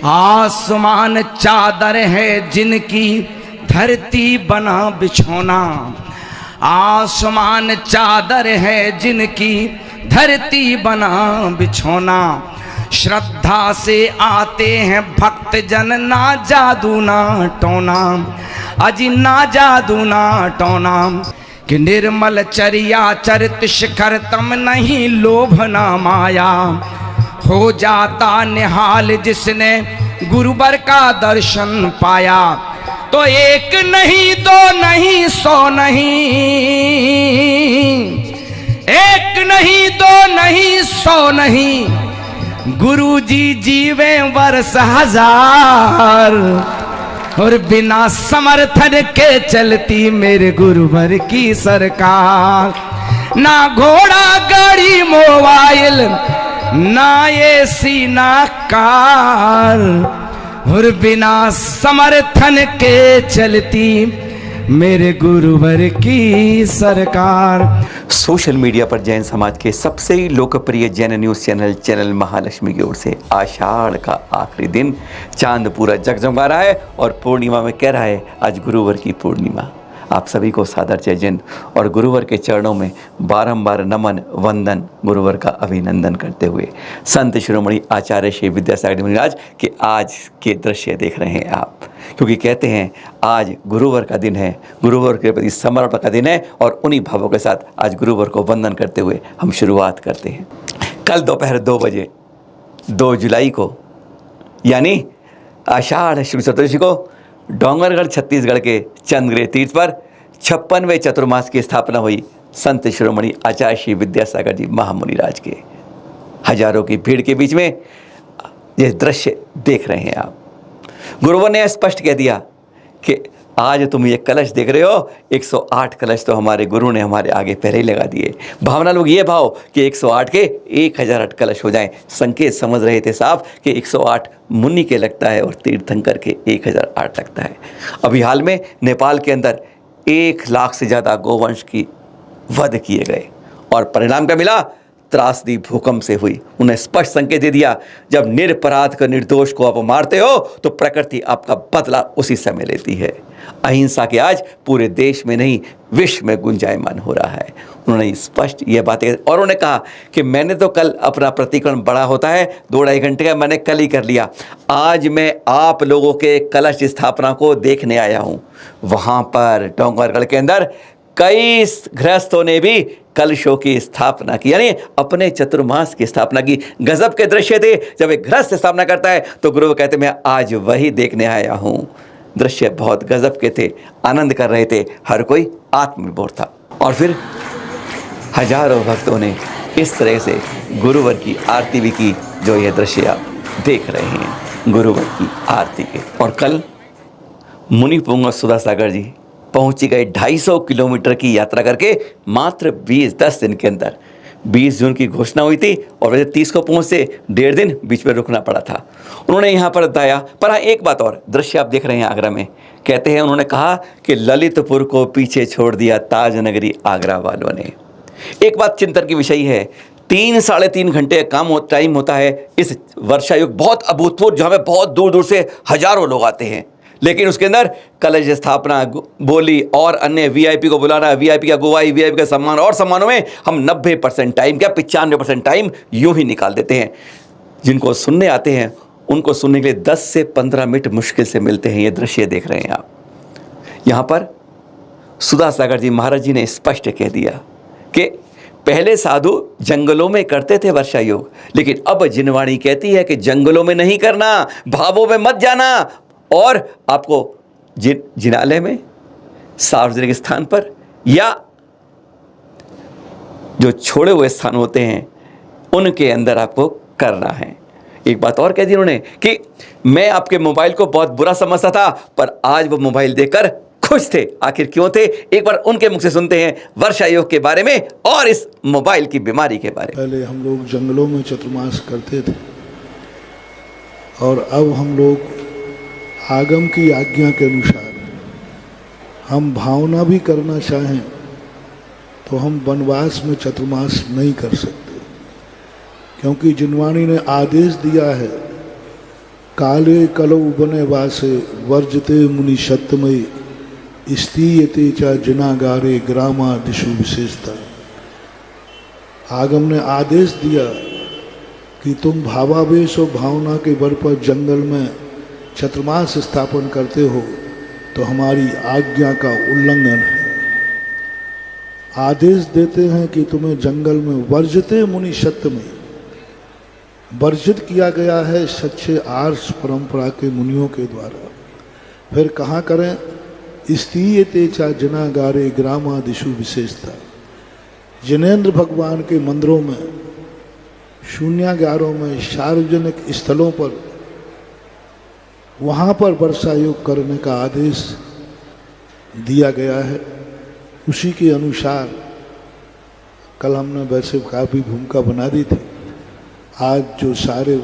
आसमान चादर है जिनकी, धरती बना बिछौना। आसमान चादर है जिनकी, धरती बना बिछौना। श्रद्धा से आते हैं भक्त जन, ना जादू ना टोना, अजी ना जादू ना टोना। कि निर्मल चरिया चरित शिखर तम, नहीं लोभ ना माया। हो जाता निहाल जिसने गुरुवर का दर्शन पाया। तो एक नहीं दो नहीं सौ नहीं, एक नहीं दो नहीं सौ नहीं, गुरु जी जीवे वर्ष हजार। और बिना समर्थन के चलती मेरे गुरुवर की सरकार। ना घोड़ा गाड़ी मोबाइल, ना एसी ना कार, और बिना समर्थन के चलती मेरे गुरुवर की सरकार। सोशल मीडिया पर जैन समाज के सबसे लोकप्रिय जैन न्यूज़ चैनल महालक्ष्मी की ओर से आषाढ़ का आखिरी दिन, चांद पूरा जगजगा रहा है और पूर्णिमा में कह रहा है आज गुरुवर की पूर्णिमा। आप सभी को सादर जय जैन और गुरुवर के चरणों में बारंबार नमन वंदन, गुरुवर का अभिनंदन करते हुए संत शिरोमणि आचार्य श्री विद्यासागर मुनिराज के आज के दृश्य देख रहे हैं आप, क्योंकि कहते हैं आज गुरुवर का दिन है, गुरुवर के प्रति समर्पण का दिन है। और उन्हीं भावों के साथ आज गुरुवर को वंदन करते हुए हम शुरुआत करते हैं। कल दोपहर 2 बजे 2 जुलाई को यानी आषाढ़ शुक्ल चतुर्दशी को डोंगरगढ़ छत्तीसगढ़ के चंद्रगिरी तीर्थ पर 56वें चतुर्मास की स्थापना हुई संत शिरोमणि आचार्य श्री विद्यासागर जी महामुनिराज के। हजारों की भीड़ के बीच में यह दृश्य देख रहे हैं आप। गुरुवर ने स्पष्ट कह दिया कि आज तुम ये कलश देख रहे हो, 108 कलश तो हमारे गुरु ने हमारे आगे पहले ही लगा दिए। भावना लोग ये भाव कि 108 के 1008 कलश हो जाएं, संकेत समझ रहे थे साफ कि 108 मुनि के लगता है और तीर्थंकर के 1008 लगता है। अभी हाल में नेपाल के अंदर 1 लाख से ज़्यादा गोवंश की वध किए गए और परिणाम क्या मिला? त्रासदी भूकंप से हुई। उन्हें स्पष्ट संकेत दे दिया, जब निरपराध का निर्दोष को आप मारते हो तो प्रकृति आपका बदला उसी समय लेती है। अहिंसा के आज पूरे देश में नहीं विश्व में गुंजायमान हो रहा है। उन्होंने स्पष्ट ये बातें और उन्होंने कहा कि मैंने तो कल अपना प्रतिक्रमण बड़ा होता है 2-2.5 घंटे का, मैंने कल ही कर लिया। आज मैं आप लोगों के कलश स्थापना को देखने आया हूँ। वहाँ पर डोंगरगढ़ के अंदर कई गृहस्थों ने भी कलशों की स्थापना की, यानी अपने चतुर्मास की स्थापना की। गजब के दृश्य थे। जब एक गृहस्थ स्थापना करता है तो गुरु कहते मैं आज वही देखने आया हूँ। दृश्य बहुत गजब के थे, आनंद कर रहे थे, हर कोई आत्मविभोर था। और फिर हजारों भक्तों ने इस तरह से गुरुवर की आरती भी की, जो ये दृश्य आप देख रहे हैं गुरुवर की आरती के। और कल मुनि पुंगव सुधा सागर जी पहुंची गए 250 किलोमीटर की यात्रा करके मात्र 10 दिन के अंदर। 20 जून की घोषणा हुई थी और वैसे 30 को पहुंचते 1.5 दिन बीच में रुकना पड़ा था। उन्होंने यहाँ पर बताया। पर हाँ, एक बात और, दृश्य आप देख रहे हैं आगरा में, कहते हैं उन्होंने कहा कि ललितपुर को पीछे छोड़ दिया ताज नगरी आगरा वालों ने। एक बात चिंतन की विषय है, 3-3.5 घंटे काम टाइम होता है इस वर्षा युग, बहुत अभूतपूर्व, जो हमें बहुत दूर दूर से हजारों लोग आते हैं, लेकिन उसके अंदर कलश स्थापना, बोली और अन्य वीआईपी को बुलाना, वीआईपी का गुवाई, वीआईपी का सम्मान और सम्मानों में हम 90% टाइम, क्या 95% टाइम यूं ही निकाल देते हैं। जिनको सुनने आते हैं उनको सुनने के लिए 10 से 15 मिनट मुश्किल से मिलते हैं। ये दृश्य देख रहे हैं आप। यहाँ पर सुधा सागर जी महाराज जी ने स्पष्ट कह दिया कि पहले साधु जंगलों में करते थे वर्षा योग, लेकिन अब जिनवाणी कहती है कि जंगलों में नहीं करना, भावों में मत जाना, और आपको जिनालय में, सार्वजनिक स्थान पर या जो छोड़े हुए स्थान होते हैं उनके अंदर आपको करना है। एक बात और कह दी उन्होंने कि मैं आपके मोबाइल को बहुत बुरा समझता था, पर आज वो मोबाइल देखकर खुश थे। आखिर क्यों थे? एक बार उनके मुख से सुनते हैं वर्षा योग के बारे में और इस मोबाइल की बीमारी के बारे में। पहले हम लोग जंगलों में चतुर्मास करते थे और अब हम लोग आगम की आज्ञा के अनुसार हम भावना भी करना चाहें तो हम वनवास में चतुर्मास नहीं कर सकते, क्योंकि जिनवाणी ने आदेश दिया है काले कलौ बने वासे वर्जते मुनि सत्यमय स्तीयते चा जनागारे ग्रामा दिशु विशेषता। आगम ने आदेश दिया कि तुम भावावेश और भावना के बल पर जंगल में छत्रमास स्थापन करते हो तो हमारी आज्ञा का उल्लंघन है। आदेश देते हैं कि तुम्हें जंगल में वर्जते मुनि सत्य में वर्जित किया गया है सच्चे आर्ष परंपरा के मुनियों के द्वारा। फिर कहाँ करें? स्तीयते चा जनागारे ग्रामादिशु विशेषता। जिनेन्द्र भगवान के मंदिरों में, शून्यागारों में, सार्वजनिक स्थलों पर, वहाँ पर वर्षा योग करने का आदेश दिया गया है। उसी के अनुसार कल हमने वैसे काफ़ी भूमिका बना दी थी। आज जो सारे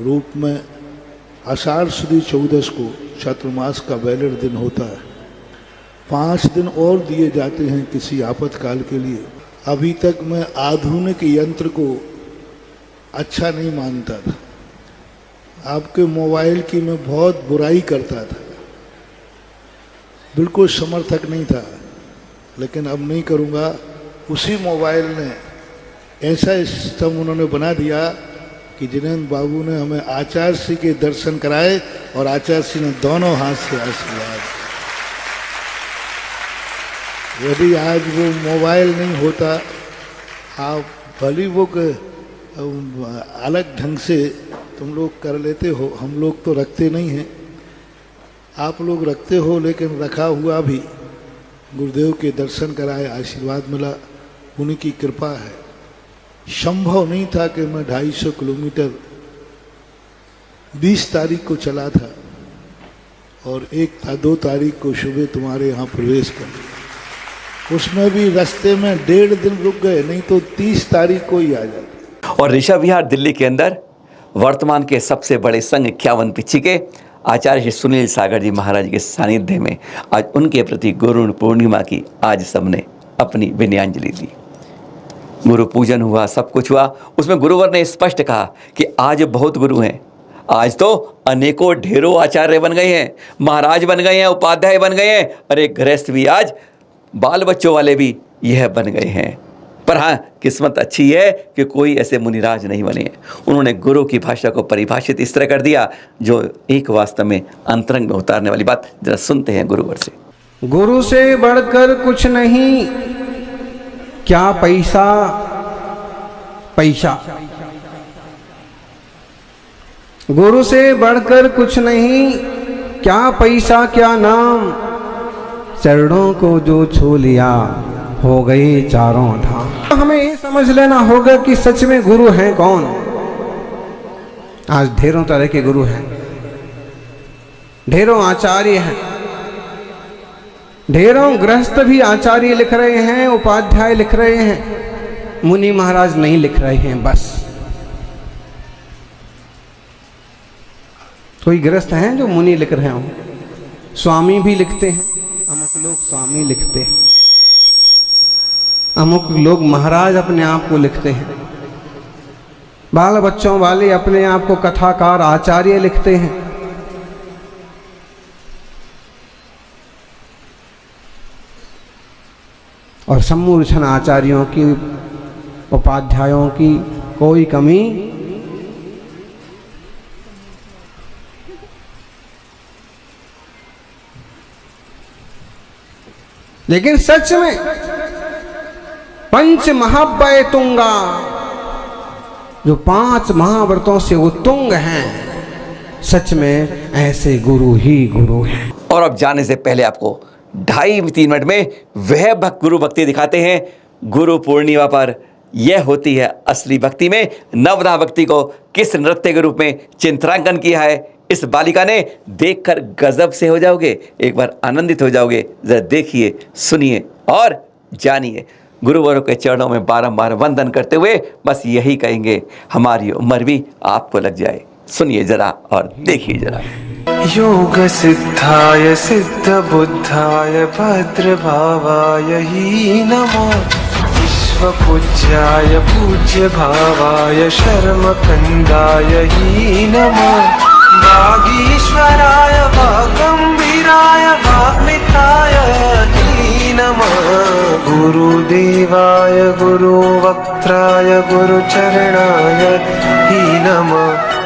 रूप में आषाढ़ शुद्ध 14 को चातुर्मास का वैलिड दिन होता है, 5 दिन और दिए जाते हैं किसी आपातकाल के लिए। अभी तक मैं आधुनिक यंत्र को अच्छा नहीं मानता था। आपके मोबाइल की मैं बहुत बुराई करता था, बिल्कुल समर्थक नहीं था, लेकिन अब नहीं करूँगा। उसी मोबाइल ने ऐसा सिस्टम उन्होंने बना दिया कि जिनेन्द्र बाबू ने हमें आचार्य श्री के दर्शन कराए और आचार्य श्री ने दोनों हाथ से आशीर्वाद। यदि आज वो मोबाइल नहीं होता, आप भली वो अलग ढंग से तुम लोग कर लेते हो, हम लोग तो रखते नहीं हैं। आप लोग रखते हो, लेकिन रखा हुआ भी गुरुदेव के दर्शन कराए, आशीर्वाद मिला, उन्हीं की कृपा है। संभव नहीं था कि मैं 250 किलोमीटर 20 तारीख को चला था और 2 तारीख को सुबह तुम्हारे यहाँ प्रवेश कर। उसमें भी रास्ते में 1.5 दिन रुक गए, नहीं तो 30 तारीख को ही आ जाते। और ऋषभ विहार दिल्ली के अंदर वर्तमान के सबसे बड़े संघ 51 पिछी के आचार्य श्री सुनील सागर जी महाराज के सानिध्य में आज उनके प्रति गुरु पूर्णिमा की आज सबने अपनी विनयांजलि दी। गुरु पूजन हुआ, सब कुछ हुआ। उसमें गुरुवर ने स्पष्ट कहा कि आज बहुत गुरु हैं, आज तो अनेकों ढेरों आचार्य बन गए हैं, महाराज बन गए हैं, उपाध्याय बन गए हैं, और एक गृहस्थ भी आज बाल बच्चों वाले भी यह बन गए हैं। पर हाँ, किस्मत अच्छी है कि कोई ऐसे मुनिराज नहीं बने हैं। उन्होंने गुरु की भाषा को परिभाषित इस तरह कर दिया जो एक वास्तव में अंतरंग में उतारने वाली बात। जरा सुनते हैं गुरुवर से। गुरु से बढ़कर कुछ नहीं, क्या पैसा पैसा। गुरु से बढ़कर कुछ नहीं, क्या पैसा क्या नाम, चरणों को जो छू लिया हो गए चारों धाम। हमें ये समझ लेना होगा कि सच में गुरु हैं कौन। आज ढेरों तरह के गुरु हैं, ढेरों आचार्य हैं, ढेरों गृहस्थ भी आचार्य लिख रहे हैं, उपाध्याय लिख रहे हैं, मुनि महाराज नहीं लिख रहे हैं। बस कोई गृहस्थ हैं जो मुनि लिख रहे हों, स्वामी भी लिखते हैं, अमुक लोग स्वामी लिखते हैं, अमुक लोग महाराज अपने आप को लिखते हैं, बाल बच्चों वाले अपने आप को कथाकार आचार्य लिखते हैं। और सम्मूर्छन आचार्यों की, उपाध्यायों की कोई कमी लेकिन सच में पंच महाव्यय तुंगा, जो 5 महाव्रतों से उत्तुंग हैं, सच में ऐसे गुरु ही गुरु हैं। और अब जाने से पहले आपको 2.5-3 मिनट में वह गुरु भक्ति दिखाते हैं। गुरु पूर्णिमा पर यह होती है असली भक्ति में नवधा भक्ति को किस नृत्य के रूप में चित्रांकन किया है इस बालिका ने, देखकर गजब से हो जाओगे, एक बार आनंदित हो जाओगे। जरा देखिए, सुनिए और जानिए। गुरुवरों के चरणों में बारंबार वंदन करते हुए बस यही कहेंगे, हमारी उम्र भी आपको लग जाए। सुनिए जरा और देखिए जरा। योग सिद्धाय सिद्ध बुद्धाय भद्र भावाय ही नमो, विश्व पूज्याय पूज्य भावाय शर्म खंडाय ही नमो, वागीश्वराय वागंभीराय वाग्मिताय नमः। गुरुदेवाय गुरुवक्त्राय गुरुचरणाय नमः।